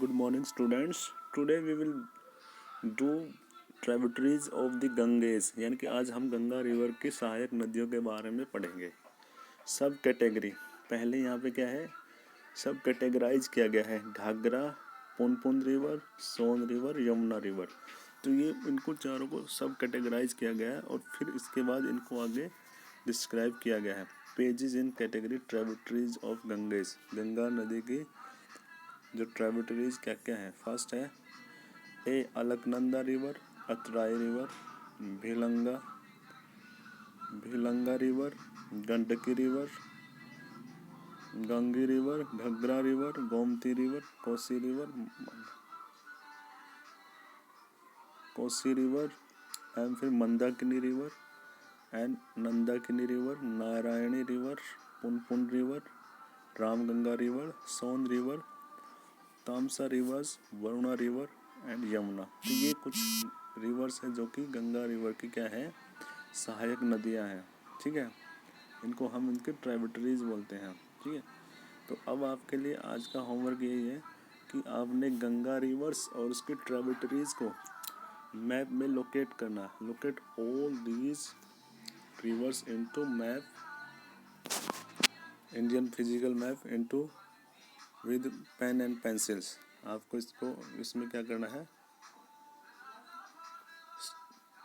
Good morning, students. Today we will do tributaries of the Ganges, यानी कि आज हम गंगा रिवर की सहायक नदियों के बारे में पढ़ेंगे। सब कैटेगरी पहले यहाँ पे क्या है, सब कैटेगराइज किया गया है। Ghaghara, Punpun river, Son river, Yamuna river. तो ये इनको चारों को सब कैटेगराइज किया गया है और फिर इसके बाद इनको आगे डिस्क्राइब किया गया है। Pages in category tributaries of Ganges, Ganga नदी की जो ट्रिब्यूटरीज क्या क्या है। फर्स्ट है a Alaknanda river, Atrai river, Bhilanga Bhilanga river, Gandaki river, Gangi river, Ghaggara river, Gomti river, Kosi river and फिर Mandakini river and Nandakini river, Narayani river, Punpun river, Ramganga river, Son river, Tamsa rivers, Varuna river and Yamuna. तो ये कुछ रिवर्स है जो कि गंगा रिवर की क्या है, सहायक नदियां हैं। ठीक है, इनको हम इनके ट्राइब्यूटरीज बोलते हैं। ठीक है, तो अब आपके लिए आज का होमवर्क यही है कि आपने गंगा रिवर्स और उसकी ट्राइब्यूटरीज को मैप में लोकेट करना। Locate all these rivers into map, Indian physical map into with pen and pencils. आपको इसको इसमें क्या करना है,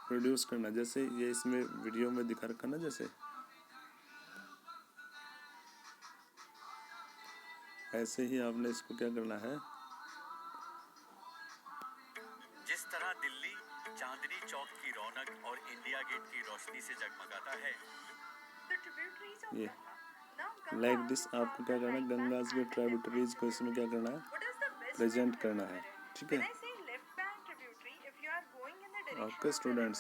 प्रोड्यूस करना, जैसे ये इसमें वीडियो में दिखा रखा ना, जैसे ऐसे ही आपने इसको क्या करना है। जिस तरह दिल्ली चांदनी चौक की रौनक और इंडिया गेट की रोशनी से जगमगाता है, ये लाइक दिस आपको क्या करना है, गंगाज के ट्राइब्यूटरीज को इसमें क्या करना है, प्रेजेंट करना है। ठीक है, okay students.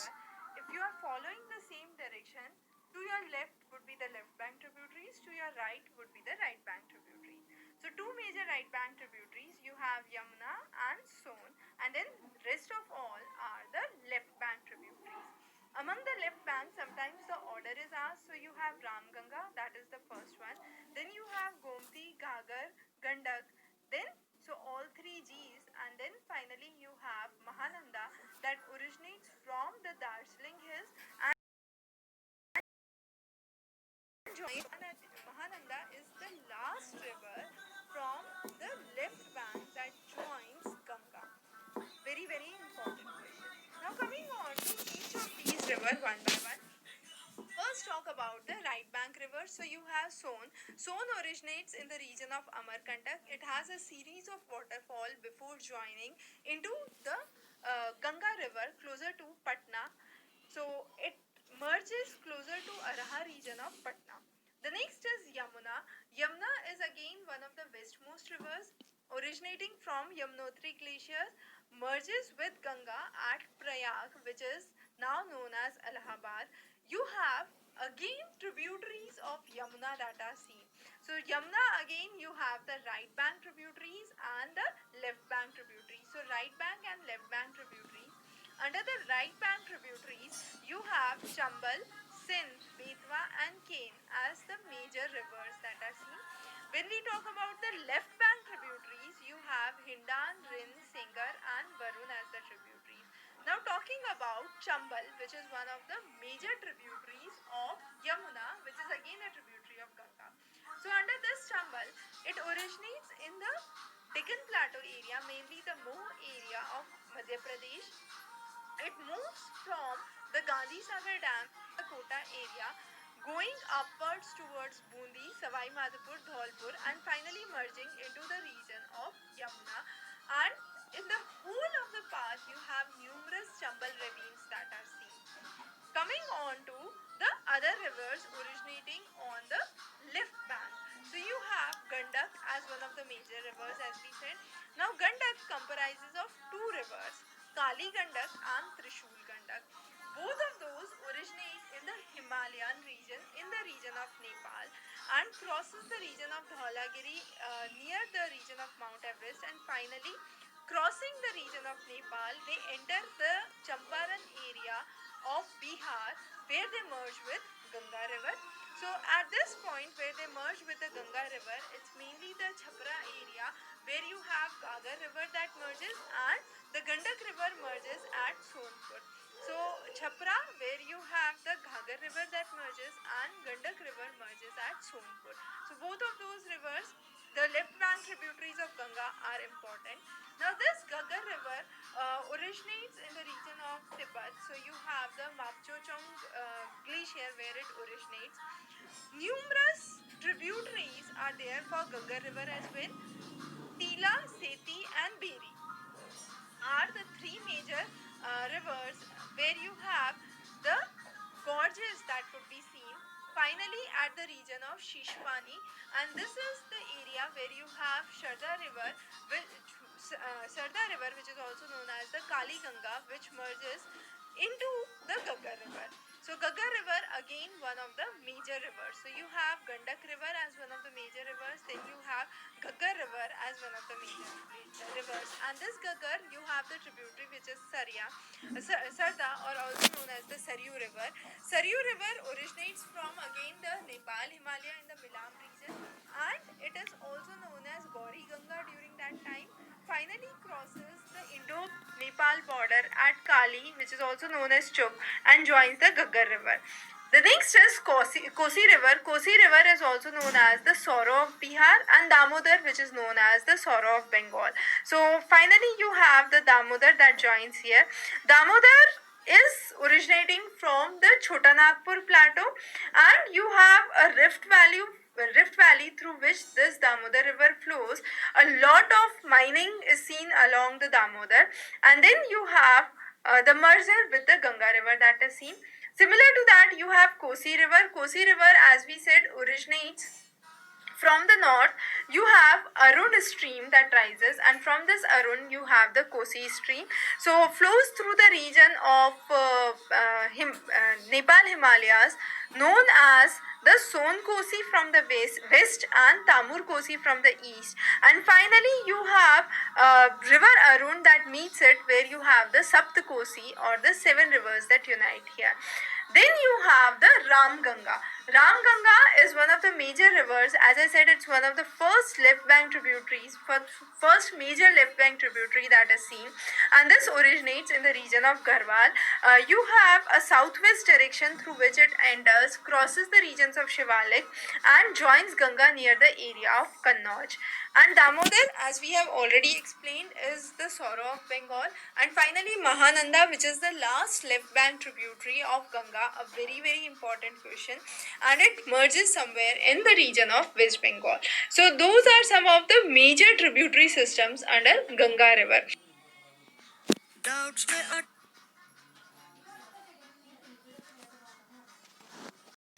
If you are following the same direction, to your left would be the left bank tributaries, to your right would be the right bank tributaries. So two major right bank tributaries, you have Yamuna and Son, and then rest of all are the left bank tributaries. Among the left bank, sometimes the order is asked. So you have Ramganga, that is the first one. Then you have Gomti, Ghaggar, Gandak. Then so all three G's, and then finally you have Mahananda that originates from the Darjeeling Hills and Mahananda is the last river from the left bank that joins Ganga. Very, very important question. Now coming on to each of these rivers one by one. First talk about the right bank river. So you have Son. Son originates in the region of Amarkantak. It has a series of waterfall before joining into the Ganga river closer to Patna. So it merges closer to Araha region of Patna. The next is Yamuna. Yamuna is again one of the westmost rivers originating from Yamunotri glacier, merges with Ganga at Prayag, which is now known as Allahabad. You have again tributaries of Yamuna that are seen. So Yamuna again you have the right bank tributaries and the left bank tributaries. So right bank and left bank tributaries. Under the right bank tributaries you have Chambal, Sindh, Betwa and Kane as the major rivers that are seen. When we talk about the left bank tributaries, you have Hindan, Rin, Sengar and Varun as the tributaries. Now talking about Chambal, which is one of the major tributaries of Yamuna, which is again a tributary of Ganga. So under this Chambal, it originates in the Deccan Plateau area, mainly the Moh area of Madhya Pradesh. It moves from the Gandhi Sagar Dam, the Kota area, going upwards towards Bundi, Savai Madhopur, Dholpur and finally merging into the region of Yamuna. And in the whole of the path you have numerous Chambal ravines that are seen. Coming on to the other rivers originating on the left bank. So you have Gandak as one of the major rivers, as we said. Now Gandak comprises of two rivers, Kali Gandak and Trishul Gandak. Both of those originate in the Himalayan region, in the region of Nepal, and crosses the region of Dhaulagiri near the region of Mount Everest, and finally crossing the region of Nepal, they enter the Champaran area of Bihar, where they merge with Ganga river. So at this point where they merge with the Ganga river, it's mainly the Chhapra area where you have Ghaggar river merges, and the Gandak river merges at Sonpur. So Chhapra, where you have the Ghagar river that merges, and Gandak river merges at Sonpur. So both of those rivers, the left bank tributaries of Ganga, are important. Now this Ghaggar river originates in the region of Tibet. So you have the Mapchochong glacier where it originates. Numerous tributaries are there for Ghaggar river as well. Tila, Seti and Beri are the three major rivers where you have the gorges that could be seen. Finally, at the region of Shishpani, and this is the area where you have Sharda river, which is also known as the Kali Ganga, which merges into the Ghaggar river. So Ghaggar river, again one of the major rivers. So you have Gandak river as one of the major rivers, then you have Ghaggar river as one of the major rivers. And this Ghaggar, you have the tributary which is Sarda, or also known as the Saryu river. Saryu river originates from again the Nepal Himalaya in the Milam region, and it is also known as Gauri Ganga during that time. Finally crosses the Indo-Nepal border at Kali, which is also known as Chuk, and joins the Ghaggar river. The next is Kosi river. Kosi river is also known as the Sorrow of Bihar, and Damodar, which is known as the Sorrow of Bengal. So finally you have the Damodar that joins here. Damodar is originating from the Chotanagpur plateau, and you have a rift valley through which this Damodar river flows. A lot of mining is seen along the Damodar, and then you have the merger with the Ganga river that is seen. Similar to that, you have Kosi river. Kosi river, as we said, originates from the north. You have Arun stream that rises, and from this Arun you have the Kosi stream. So flows through the region of Nepal Himalayas, known as the Son Kosi from the west and Tamur Kosi from the east. And finally you have river Arun that meets it, where you have the Sapt Kosi, or the 7 rivers that unite here. Then you have the Ram Ganga. Ram Ganga is one of the major rivers. As I said, it's one of the first left bank tributaries, first major left bank tributary that is seen, and this originates in the region of Garhwal. You have a southwest direction through which it enters, crosses the regions of Shivalik, and joins Ganga near the area of Kannauj. And Damodar, as we have already explained, is the Sorrow of Bengal. And finally Mahananda, which is the last left bank tributary of Ganga, a very very important question, and it merges somewhere in the region of West Bengal. So those are some of the major tributary systems under Ganga river. Doubts may